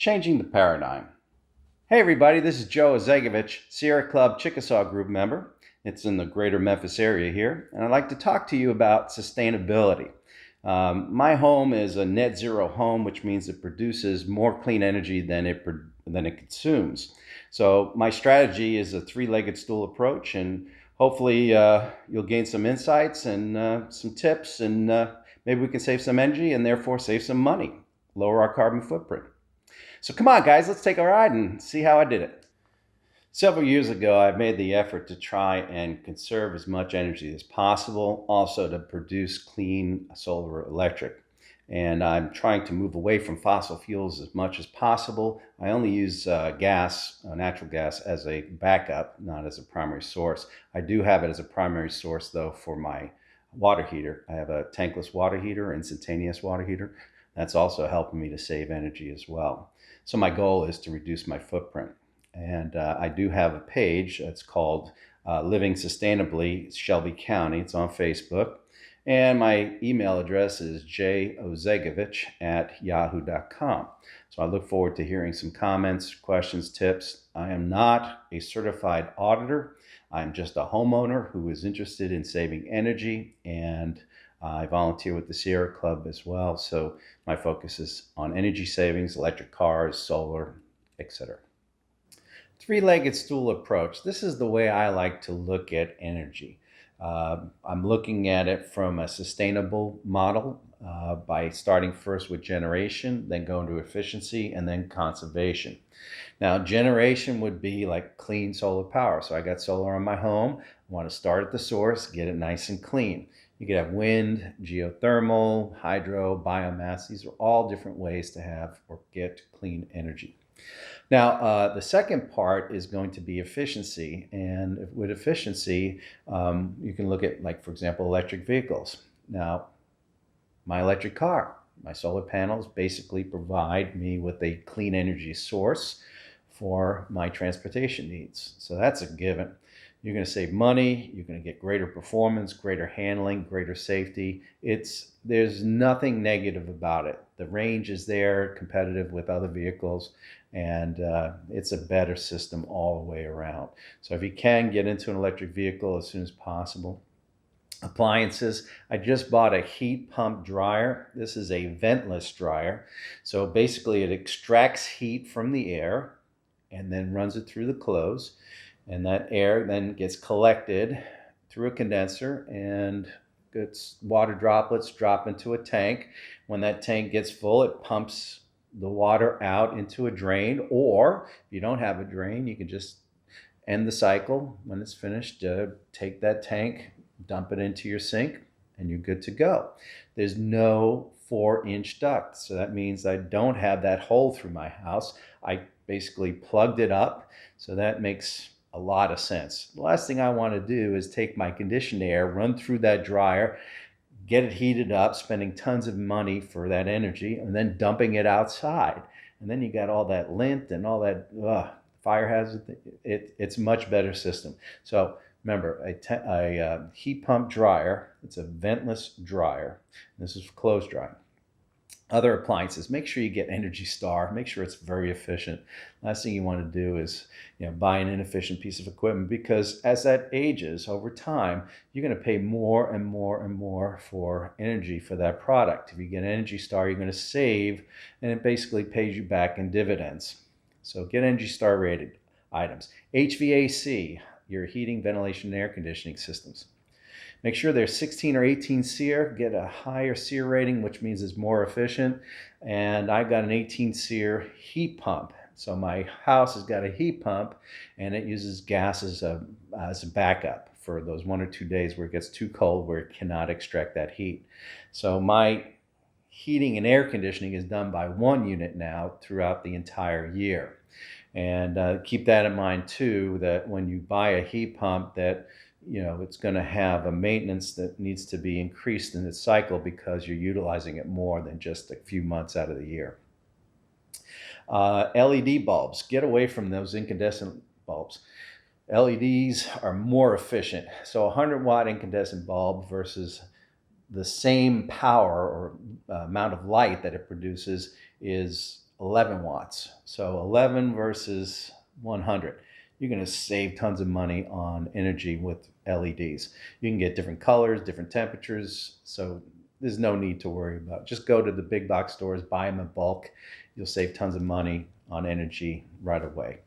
Changing the paradigm. Hey everybody, this is Joe Ozegovich, Sierra Club Chickasaw Group member. It's in the greater Memphis area here, and I'd like to talk to you about sustainability. My home is a net zero home, which means it produces more clean energy than it consumes. So my strategy is a three-legged stool approach, and hopefully you'll gain some insights and some tips, and maybe we can save some energy and therefore save some money, lower our carbon footprint. So come on, guys, let's take a ride and see how I did it. Several years ago, I made the effort to try and conserve as much energy as possible, also to produce clean solar electric. And I'm trying to move away from fossil fuels as much as possible. I only use natural gas, as a backup, not as a primary source. I do have it as a primary source, though, for my water heater. I have a tankless water heater, instantaneous water heater. That's also helping me to save energy as well. So my goal is to reduce my footprint. And I do have a page that's called Living Sustainably Shelby County. It's on Facebook. And my email address is jozegovich@yahoo.com. So I look forward to hearing some comments, questions, tips. I am not a certified auditor. I'm just a homeowner who is interested in saving energy, and I volunteer with the Sierra Club as well. So my focus is on energy savings, electric cars, solar, etc. Three-legged stool approach. This is the way I like to look at energy. I'm looking at it from a sustainable model by starting first with generation, then going to efficiency, and then conservation. Now, generation would be like clean solar power. So I got solar on my home. I want to start at the source, get it nice and clean. You could have wind, geothermal, hydro, biomass. These are all different ways to have or get clean energy. Now, the second part is going to be efficiency. And with efficiency, you can look at, like, for example, electric vehicles. Now, my electric car, my solar panels basically provide me with a clean energy source for my transportation needs. So that's a given. You're going to save money, you're going to get greater performance, greater handling, greater safety. There's nothing negative about it. The range is there, competitive with other vehicles, and it's a better system all the way around. So if you can, get into an electric vehicle as soon as possible. Appliances. I just bought a heat pump dryer. This is a ventless dryer. So basically it extracts heat from the air and then runs it through the clothes. And that air then gets collected through a condenser, and its water droplets drop into a tank. When that tank gets full, it pumps the water out into a drain, or if you don't have a drain, you can just end the cycle. When it's finished, take that tank, dump it into your sink, and you're good to go. There's no 4-inch duct, so that means I don't have that hole through my house. I basically plugged it up, so that makes a lot of sense. The last thing I want to do is take my conditioned air, run through that dryer, get it heated up, spending tons of money for that energy, and then dumping it outside. And then you got all that lint and all that fire hazard. It's a much better system. So remember, a heat pump dryer, it's a ventless dryer. This is clothes drying. Other appliances, make sure you get Energy Star. Make sure it's very efficient. Last thing you want to do is buy an inefficient piece of equipment, because as that ages over time, you're going to pay more and more and more for energy for that product. If you get Energy Star, you're going to save, and it basically pays you back in dividends. So get Energy Star rated items. HVAC, your heating, ventilation, and air conditioning systems. Make sure they're 16 or 18 SEER. Get a higher SEER rating, which means it's more efficient. And I got an 18 SEER heat pump. So my house has got a heat pump, and it uses gas as a backup for those 1 or 2 days where it gets too cold, where it cannot extract that heat. So my heating and air conditioning is done by one unit now throughout the entire year. And keep that in mind too, that when you buy a heat pump, that it's going to have a maintenance that needs to be increased in its cycle, because you're utilizing it more than just a few months out of the year. LED bulbs. Get away from those incandescent bulbs. LEDs are more efficient. So a 100-watt incandescent bulb versus the same power or amount of light that it produces is 11 watts. So 11 versus 100. You're going to save tons of money on energy with LEDs. You can get different colors, different temperatures. So there's no need to worry about. Just go to the big box stores, buy them in bulk. You'll save tons of money on energy right away.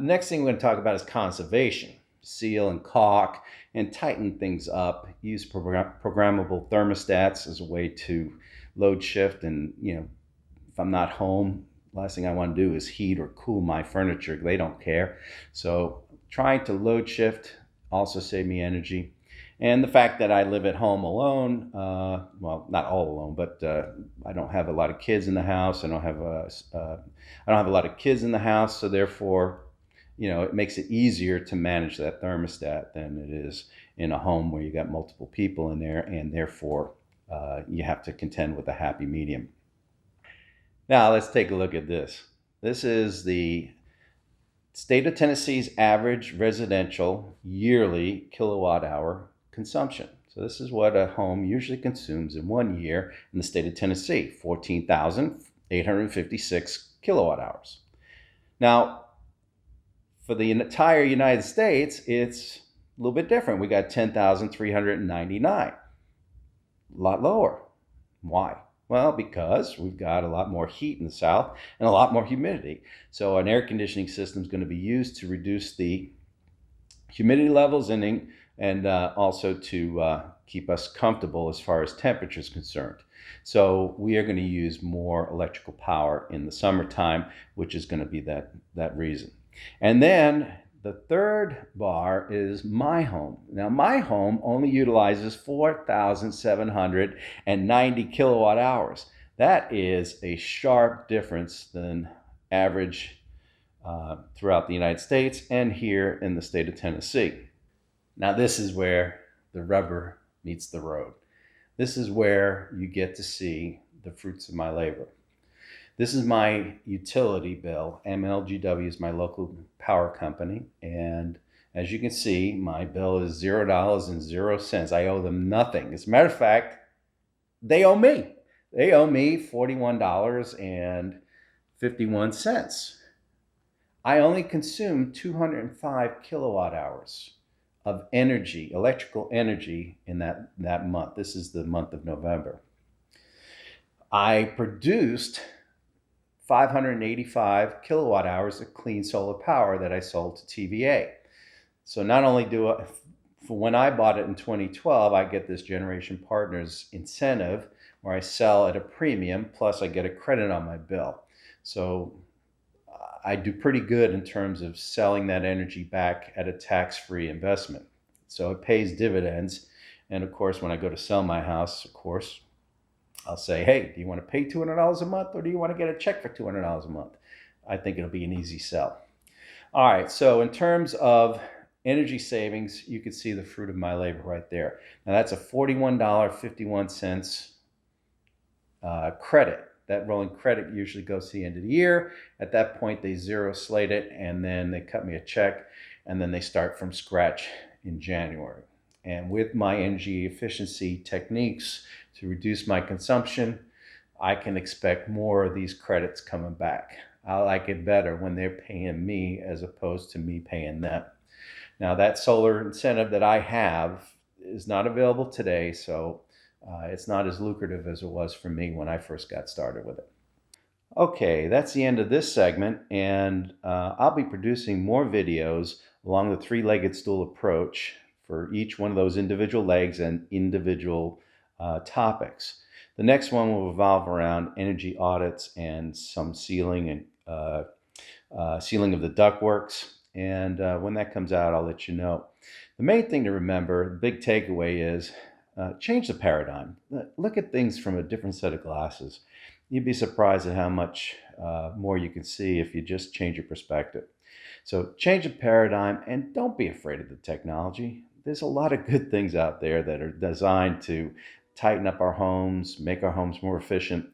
Next thing we're going to talk about is conservation. Seal and caulk and tighten things up. Use programmable thermostats as a way to load shift. And if I'm not home, last thing I want to do is heat or cool my furniture. They don't care. So trying to load shift also save me energy. And the fact that I live at home alone, well, not all alone, but I don't have a lot of kids in the house. I don't have a lot of kids in the house, so therefore, it makes it easier to manage that thermostat than it is in a home where you got multiple people in there, and therefore you have to contend with a happy medium. Now let's take a look at this. This is the state of Tennessee's average residential yearly kilowatt hour consumption. So this is what a home usually consumes in 1 year in the state of Tennessee, 14,856 kilowatt hours. Now, for the entire United States, it's a little bit different. We got 10,399, a lot lower. Why? Well, because we've got a lot more heat in the south and a lot more humidity. So an air conditioning system is going to be used to reduce the humidity levels and also to keep us comfortable as far as temperature is concerned. So we are going to use more electrical power in the summertime, which is going to be that reason. And then the third bar is my home. Now, my home only utilizes 4,790 kilowatt hours. That is a sharp difference than average throughout the United States and here in the state of Tennessee. Now, this is where the rubber meets the road. This is where you get to see the fruits of my labor. This is my utility bill. MLGW is my local power company. And as you can see, my bill is $0.00. I owe them nothing. As a matter of fact, they owe me. They owe me $41.51. I only consume 205 kilowatt hours of energy, electrical energy in that month. This is the month of November. I produced 585 kilowatt hours of clean solar power that I sold to TVA. So not only when I bought it in 2012, I get this Generation Partners incentive where I sell at a premium, plus I get a credit on my bill. So I do pretty good in terms of selling that energy back at a tax-free investment. So it pays dividends. And of course, when I go to sell my house, of course, I'll say, hey, do you want to pay $200 a month or do you want to get a check for $200 a month? I think it'll be an easy sell. All right, so in terms of energy savings, you can see the fruit of my labor right there. Now that's a $41.51 credit. That rolling credit usually goes to the end of the year. At that point, they zero slate it, and then they cut me a check, and then they start from scratch in January. And with my energy efficiency techniques to reduce my consumption, I can expect more of these credits coming back. I like it better when they're paying me as opposed to me paying them. Now, that solar incentive that I have is not available today, so it's not as lucrative as it was for me when I first got started with it. Okay, that's the end of this segment, and I'll be producing more videos along the three-legged stool approach for each one of those individual legs and individual topics. The next one will revolve around energy audits and some sealing and sealing of the ductworks. And when that comes out, I'll let you know. The main thing to remember, the big takeaway is change the paradigm. Look at things from a different set of glasses. You'd be surprised at how much more you can see if you just change your perspective. So change the paradigm and don't be afraid of the technology. There's a lot of good things out there that are designed to tighten up our homes, make our homes more efficient.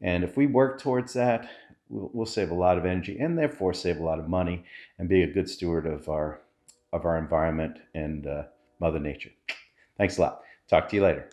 And if we work towards that, we'll save a lot of energy and therefore save a lot of money and be a good steward of our environment and Mother Nature. Thanks a lot. Talk to you later.